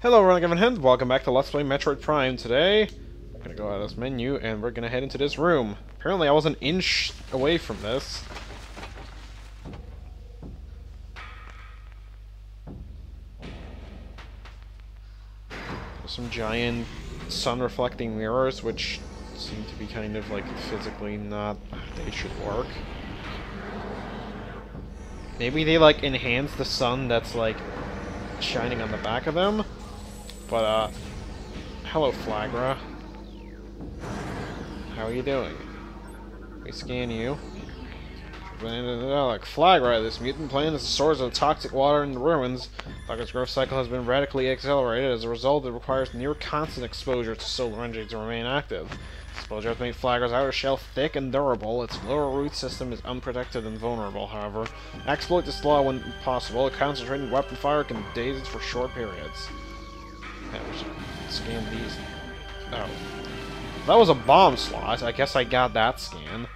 Hello everyone, I'm welcome back to Let's Play Metroid Prime. Today, I'm gonna go out of this menu and we're gonna head into this room. Apparently I was an inch away from this. There's some giant sun-reflecting mirrors, which seem to be kind of like physically not how they should work. Maybe they like enhance the sun that's like shining on the back of them. But hello Flaaghra. How are you doing? We scan you. Like Flaaghra, this mutant plant is the source of the toxic water in the ruins. Flaaghra's growth cycle has been radically accelerated. As a result, it requires near constant exposure to solar energy to remain active. Exposure has made Flaaghra's outer shell thick and durable. Its lower root system is unprotected and vulnerable, however. Exploit this law when possible. A concentrated weapon fire can daze it for short periods. Yeah, we should scan these. Oh. That was a bomb slot. I guess I got that scan.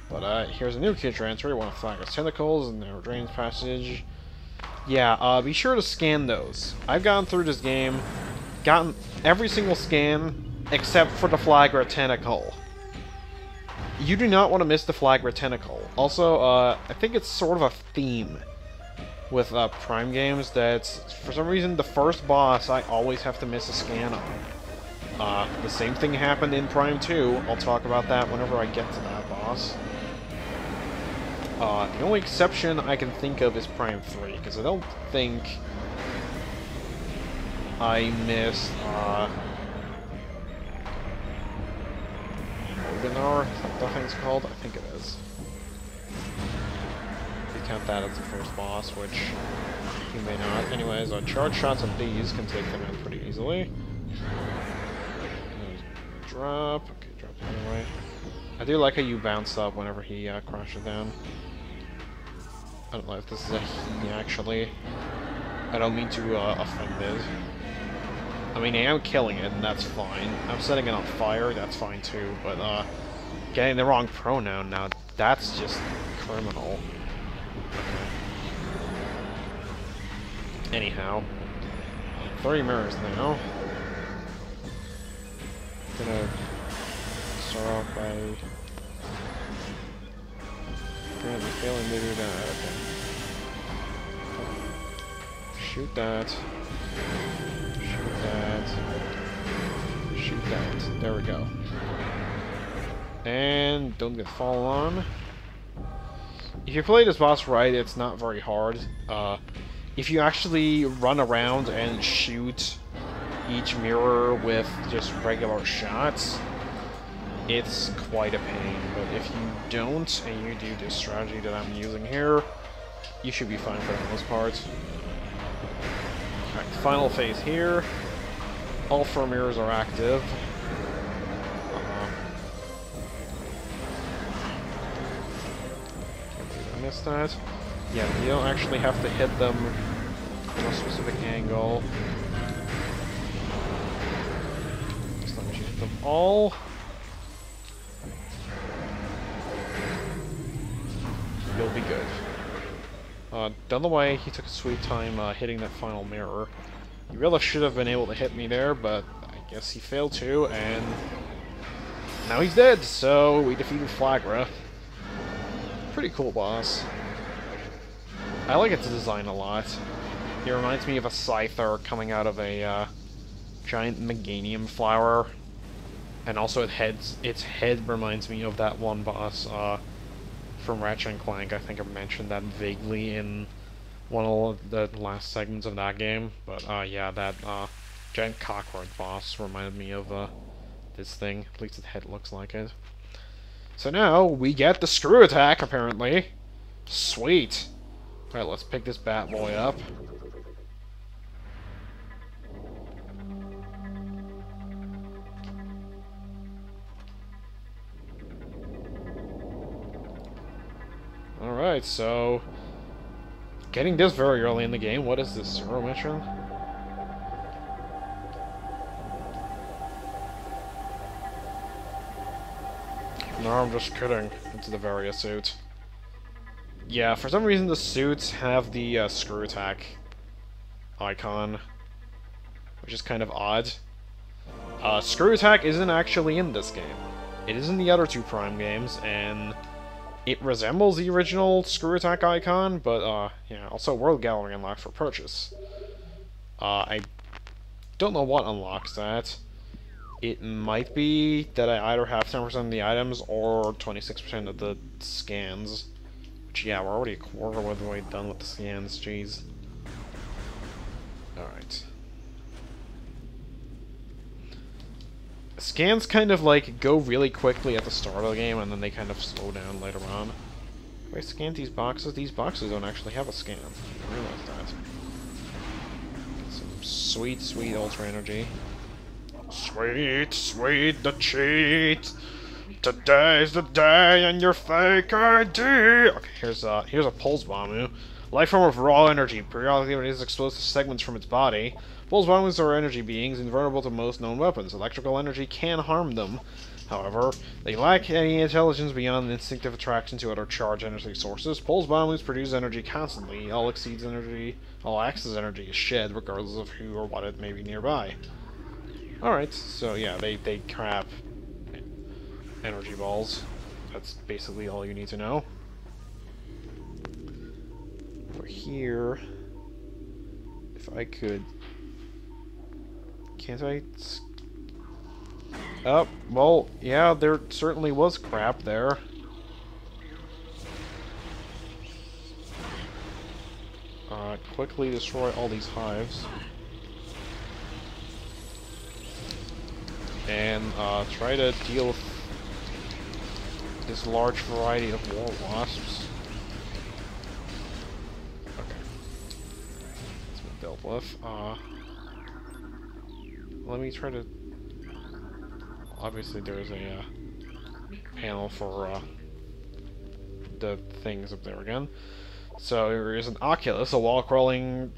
But, here's a new key transfer. One of Flaaghra's tentacles and their drainage passage. Yeah, be sure to scan those. I've gone through this game, gotten every single scan, except for the Flaaghra tentacle. You do not want to miss the Flaaghra tentacle. Also, I think it's sort of a theme with, Prime games that, for some reason, the first boss I always have to miss a scan on. The same thing happened in Prime 2. I'll talk about that whenever I get to that boss. The only exception I can think of is Prime 3, because I don't think I missed, Webinar, is that the thing's called? I think it is. If you count that as the first boss, which you may not. Anyways, charge shots of these can take them out pretty easily. Drop. Okay, drop anyway. I do like how you bounce up whenever he crashes down. I don't know if this is a he, actually. I don't mean to offend it. I mean, I am killing it, and that's fine. I'm setting it on fire, that's fine too, but getting the wrong pronoun now, that's just criminal. Okay. Anyhow. 3 mirrors now. Gonna start off by apparently failing to do that. Okay. Shoot that. Shoot that. Shoot that. There we go. And don't get fallen on. If you play this boss right, it's not very hard. If you actually run around and shoot each mirror with just regular shots, it's quite a pain. But if you don't, and you do this strategy that I'm using here, you should be fine for the most part. Alright, final phase here. All 4 mirrors are active. Can't believe I missed that. Yeah, you don't actually have to hit them from a specific angle. Them all. You'll be good. Down the way, he took a sweet time hitting that final mirror. He really should have been able to hit me there, but I guess he failed to, and now he's dead, so we defeated Flaaghra. Pretty cool boss. I like its design a lot. It reminds me of a Scyther coming out of a giant Meganium flower. And also its head reminds me of that one boss from Ratchet and Clank. I think I mentioned that vaguely in one of the last segments of that game. But yeah, that giant cockroach boss reminded me of this thing. At least its head looks like it. So now we get the screw attack, apparently. Sweet. Alright, let's pick this bad boy up. Alright, so getting this very early in the game. What is this, Zero mission? No, I'm just kidding. It's the Varia suit. Yeah, for some reason the suits have the screw attack icon. which is kind of odd. Screw Attack isn't actually in this game. It is in the other two Prime games, and it resembles the original Screw Attack icon, but, yeah, also World Gallery unlocked for purchase. I don't know what unlocks that. It might be that I either have 10% of the items or 26% of the scans. Which, yeah, we're already a quarter of the way done with the scans, jeez. Alright. Scans kind of, like, go really quickly at the start of the game, and then they kind of slow down later on. If I scan these boxes don't actually have a scan. I realize that. Get some sweet, sweet Ultra Energy. Sweet, sweet the cheat! Today's the day and your fake ID! Okay, here's a Pulse Bomb. Life form of raw energy. Periodically releases explosive segments from its body. Pulse bombs are energy beings, invulnerable to most known weapons. Electrical energy can harm them. However, they lack any intelligence beyond instinctive attraction to other charged energy sources. Pulse bombs produce energy constantly. All excess energy is shed, regardless of who or what it may be nearby. Alright, so yeah, they crap energy balls. That's basically all you need to know. Over here, if I could... Can't I... Oh, well, yeah, there certainly was crap there. Quickly destroy all these hives. And, try to deal with this large variety of war wasps. Okay. That's been dealt with. Let me try to... Obviously there's a, panel for, the things up there again. So there is an Oculus, a wall crawler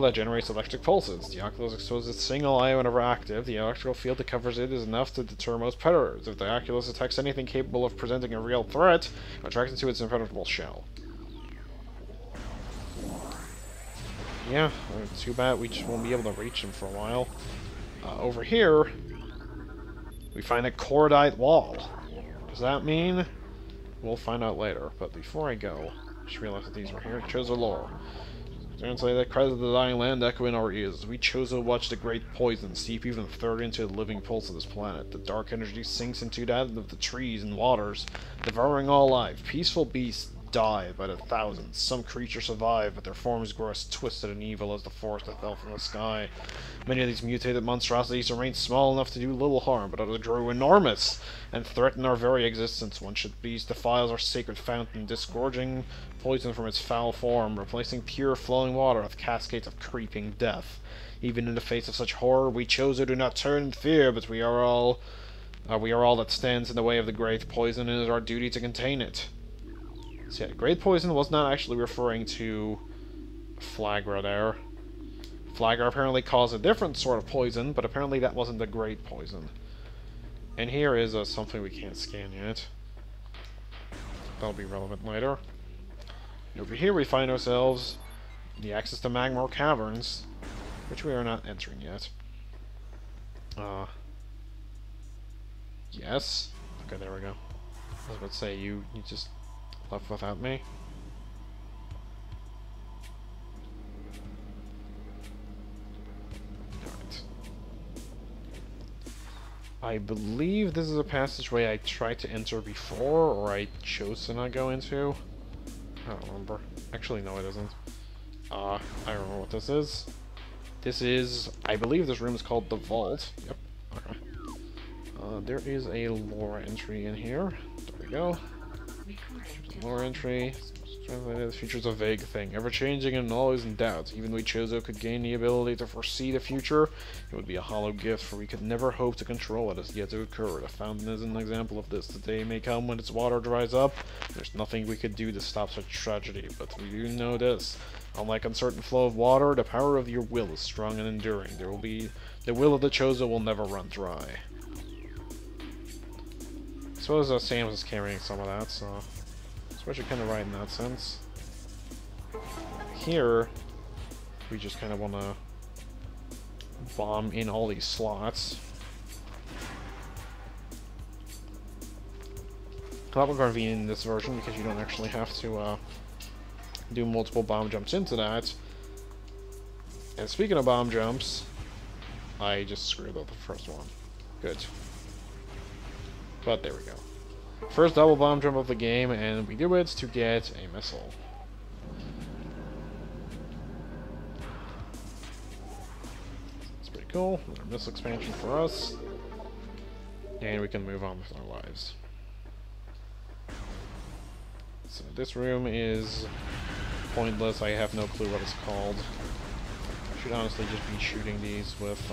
that generates electric pulses. The Oculus exposes a single eye whenever active. The electrical field that covers it is enough to deter most predators. If the Oculus detects anything capable of presenting a real threat, it attracts it to its impenetrable shell. Yeah, too bad we just won't be able to reach him for a while. Over here, we find a cordite wall. What does that mean? We'll find out later, but before I go... Just realized that these were here. Chozo lore. Translate that cries of the dying land echo in our ears. We Chozo watch the great poison seep even further into the living pulse of this planet. The dark energy sinks into that of the trees and waters, devouring all life. Peaceful beasts die by the thousands. Some creatures survive, but their forms grow as twisted and evil as the forest that fell from the sky. Many of these mutated monstrosities remain small enough to do little harm, but others grow enormous and threaten our very existence. One such beast defiles our sacred fountain, disgorging poison from its foul form, replacing pure flowing water with cascades of creeping death. Even in the face of such horror, we Chozo do not turn in fear, but we are all that stands in the way of the great poison, and it is our duty to contain it. So yeah, great poison was not actually referring to Flaaghra there. Flaaghra apparently caused a different sort of poison, but apparently that wasn't the great poison. And here is something we can't scan yet. That'll be relevant later. And over here we find ourselves the access to Magmor Caverns, which we are not entering yet. Yes. Okay, there we go. I was about to say, you just left without me. Alright. I believe this is a passageway I tried to enter before, or I chose to not go into. I don't remember. Actually, no, it isn't. I remember what this is. This is... I believe this room is called the Vault. Yep. Okay. There is a lore entry in here. There we go. Lore entry. Translated, the future's a vague thing, ever-changing and always in doubt. Even we Chozo could gain the ability to foresee the future, it would be a hollow gift, for we could never hope to control what has yet to occur. The fountain is an example of this. The day may come when its water dries up. There's nothing we could do to stop such tragedy, but we do know this. Unlike uncertain flow of water, the power of your will is strong and enduring. The will of the Chozo will never run dry. I suppose Sam's is carrying some of that, so... I suppose you're kind of right in that sense. Here, we just kind of want to bomb in all these slots. A lot more convenient in this version because you don't actually have to do multiple bomb jumps into that. And speaking of bomb jumps, I just screwed up the first one. Good. But there we go. First double bomb jump of the game, and we do it to get a missile. That's pretty cool. Another missile expansion for us. And we can move on with our lives. So this room is pointless. I have no clue what it's called. Should honestly just be shooting these with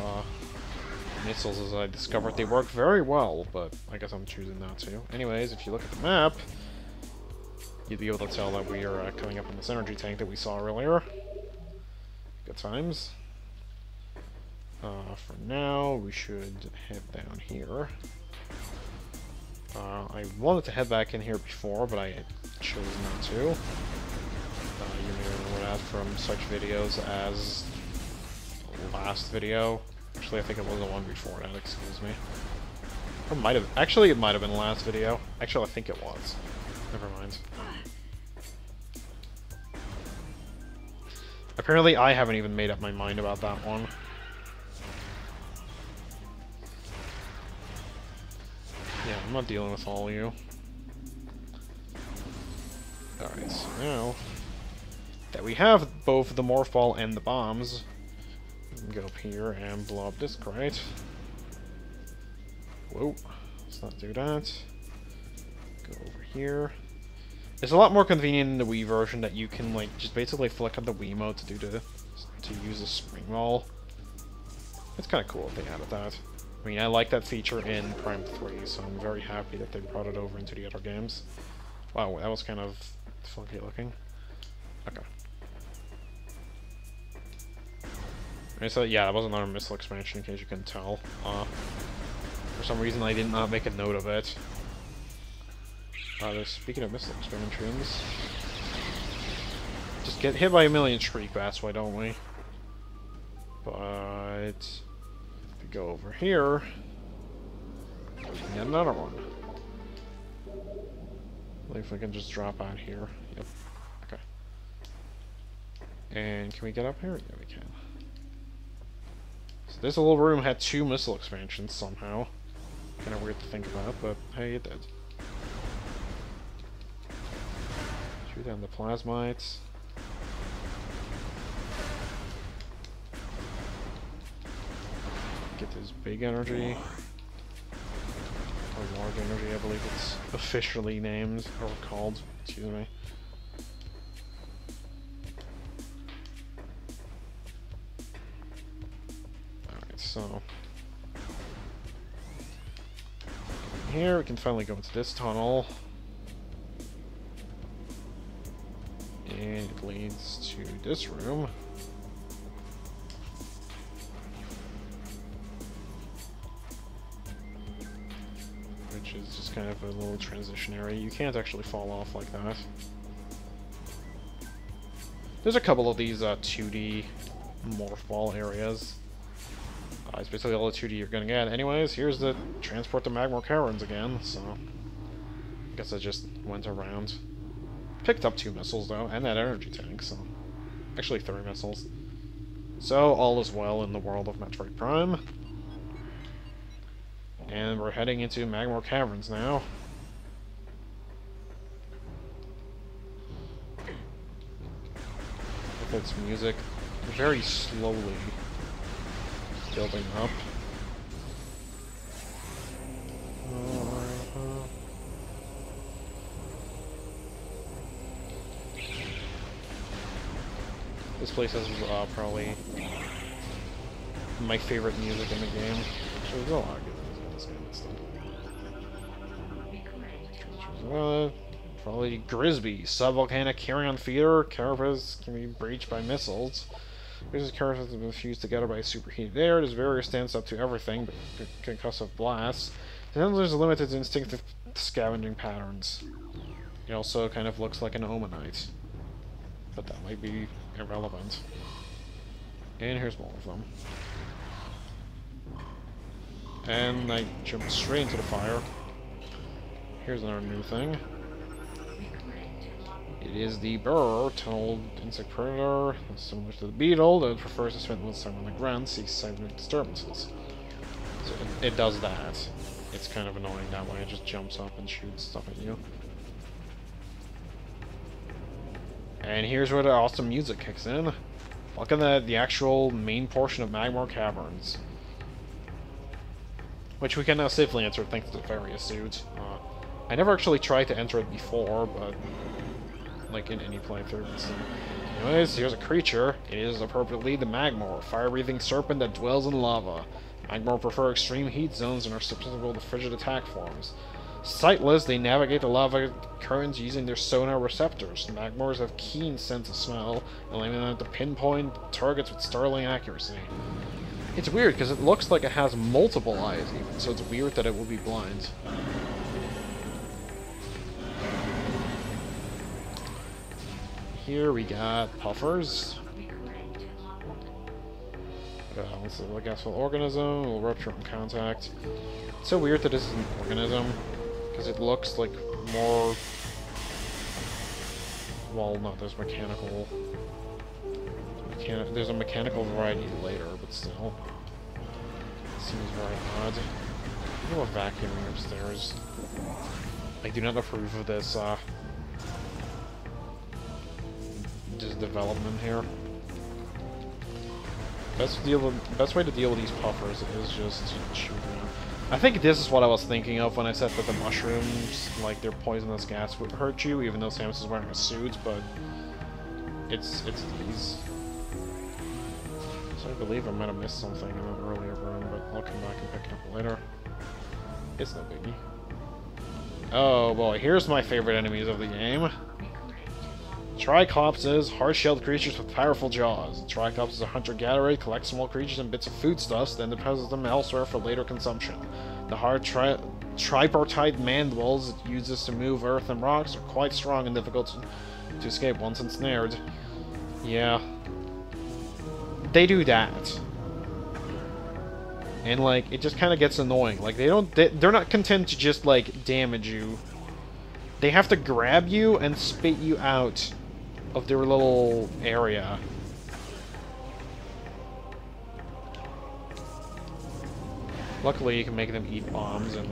missiles, as I discovered they work very well, but I guess I'm choosing not to. Anyways, if you look at the map, you'd be able to tell that we are coming up on this energy tank that we saw earlier. Good times. For now, we should head down here. I wanted to head back in here before, but I chose not to. You may remember that from such videos as the last video. Actually, I think it was the one before that, excuse me. Or might have... Actually, it might have been the last video. Actually, I think it was. Never mind. Apparently, I haven't even made up my mind about that one. Yeah, I'm not dealing with all of you. Alright, so now that we have both the morph ball and the bombs, we can go up here and blow up this crate. Whoa, let's not do that. Go over here. It's a lot more convenient in the Wii version that you can like just basically flick on the Wiimote to use the spring ball. It's kind of cool if they added that. I mean, I like that feature in Prime 3, so I'm very happy that they brought it over into the other games. Wow, that was kind of funky looking. Okay. Right, so yeah, that was another missile expansion, in case you couldn't tell. For some reason, I did not make a note of it. Speaking of missile expansions, just get hit by a million shriek bats, why don't we? But if we go over here, we can get another one. If we can just drop out here. Yep. Okay. And can we get up here? Yeah, we can. So this little room had 2 missile expansions somehow. Kind of weird to think about, but hey, it did. Shoot down the plasmites. Get this big energy. Or large energy, I believe it's officially named, or called, excuse me. Alright, so... here, we can finally go into this tunnel. And it leads to this room. Which is just kind of a little transition area. You can't actually fall off like that. There's a couple of these 2D morph ball areas. It's basically all the 2D you're gonna get. Anyways, here's the transport to Magmor Caverns again, so... I guess I just went around. Picked up 2 missiles, though, and that energy tank, so... Actually, 3 missiles. So, all is well in the world of Metroid Prime. And we're heading into Magmor Caverns now. With its music very slowly building up. This place has probably my favorite music in the game. Actually, there's a lot of good music in this game and stuff. Probably Grisby, subvolcanic carrion feeder. Carapace can be breached by missiles. These carapaces have been fused together by superheated air. There's various stance up to everything, but concussive blasts. And then there's limited instinctive scavenging patterns. It also kind of looks like an Omanite. But that might be irrelevant. And here's more of them. And I jumped straight into the fire. Here's another new thing. It is the burrow, tunneled insect predator, similar to the beetle, that prefers to spend most time on the ground, seeks seismic disturbances. So it does that. It's kind of annoying that way, it just jumps up and shoots stuff at you. And here's where the awesome music kicks in. Look at the actual main portion of Magmar Caverns. Which we can now safely enter thanks to the various suits. I never actually tried to enter it before, but like in any playthrough. So. Anyways, here's a creature. It is appropriately the Magmar, fire-breathing serpent that dwells in lava. Magmar prefer extreme heat zones and are susceptible to frigid attack forms. Sightless, they navigate the lava currents using their sonar receptors. Magmars have keen sense of smell, allowing them to pinpoint targets with startling accuracy. It's weird, because it looks like it has multiple eyes even, so it's weird that it will be blind. Here we got puffers. Let's look at the organism, will rupture on contact. It's so weird that this is an organism, because it looks like more... Well, no, there's mechanical... There's a mechanical variety later, but still. It seems very odd. People are vacuuming upstairs. I do not approve of this, development here. Best way to deal with these puffers is just shoot them. I think this is what I was thinking of when I said that the mushrooms, like their poisonous gas, would hurt you, even though Samus is wearing a suit, but it's these. So I believe I might have missed something in an earlier room, but I'll come back and pick it up later. It's no biggie. Oh boy, here's my favorite enemies of the game. Triclopses, hard-shelled creatures with powerful jaws. Triclops is a hunter-gatherer, collects small creatures and bits of foodstuffs, then deposits them elsewhere for later consumption. The hard tripartite mandibles it uses to move earth and rocks are quite strong and difficult to escape once ensnared. Yeah. They do that. And, like, it just kind of gets annoying. Like, they're not content to just, like, damage you. They have to grab you and spit you out of their little area. Luckily, you can make them eat bombs, and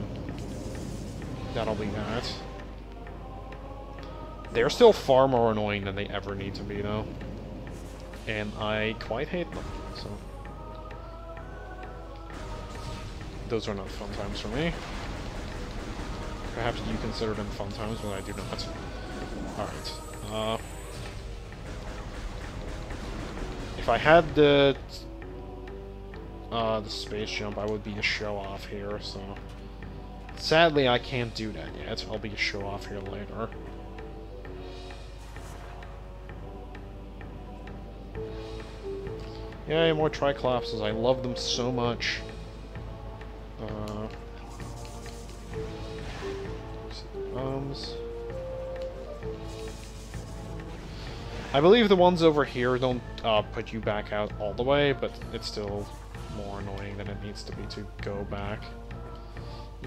that'll be that. They're still far more annoying than they ever need to be, though. And I quite hate them, so... Those are not fun times for me. Perhaps you consider them fun times, but I do not. Alright. If I had the space jump, I would be a show-off here, so... Sadly, I can't do that yet. I'll be a show-off here later. Yay, more Triclopses. I love them so much. I believe the ones over here don't put you back out all the way, but it's still more annoying than it needs to be to go back.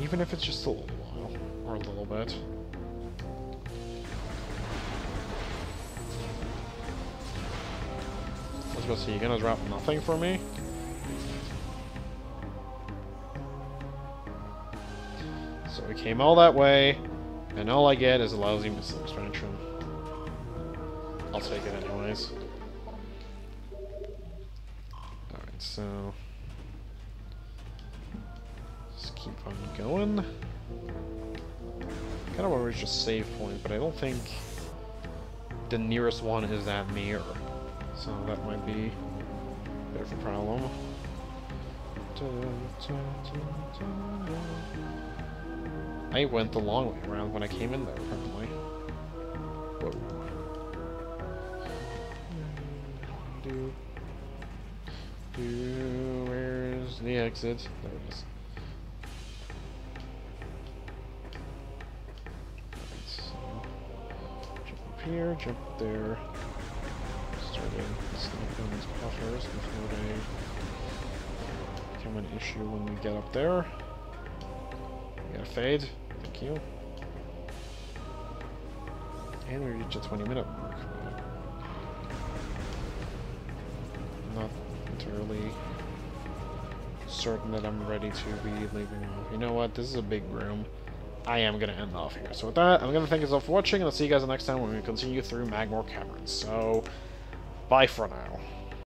Even if it's just a little while, or a little bit. I was gonna say, you're gonna drop nothing for me? So we came all that way, and all I get is a lousy missile expansion. I'll take it anyways. Alright, so... Just keep on going. Kind of want to reach a save point, but I don't think the nearest one is that near. So that might be a bit of a problem. I went the long way around when I came in there, apparently. Whoa. Where's the exit? There it is. Right, so jump up here, jump up there. Start sniping these puffers before they come an issue when we get up there. We got a fade. Thank you. And we reach a 20-minute mark. I'm not entirely certain that I'm ready to be leaving off. You know what? This is a big room. I am going to end off here. So with that, I'm going to thank you all for watching, and I'll see you guys next time when we continue through Magmoor Caverns. So, bye for now.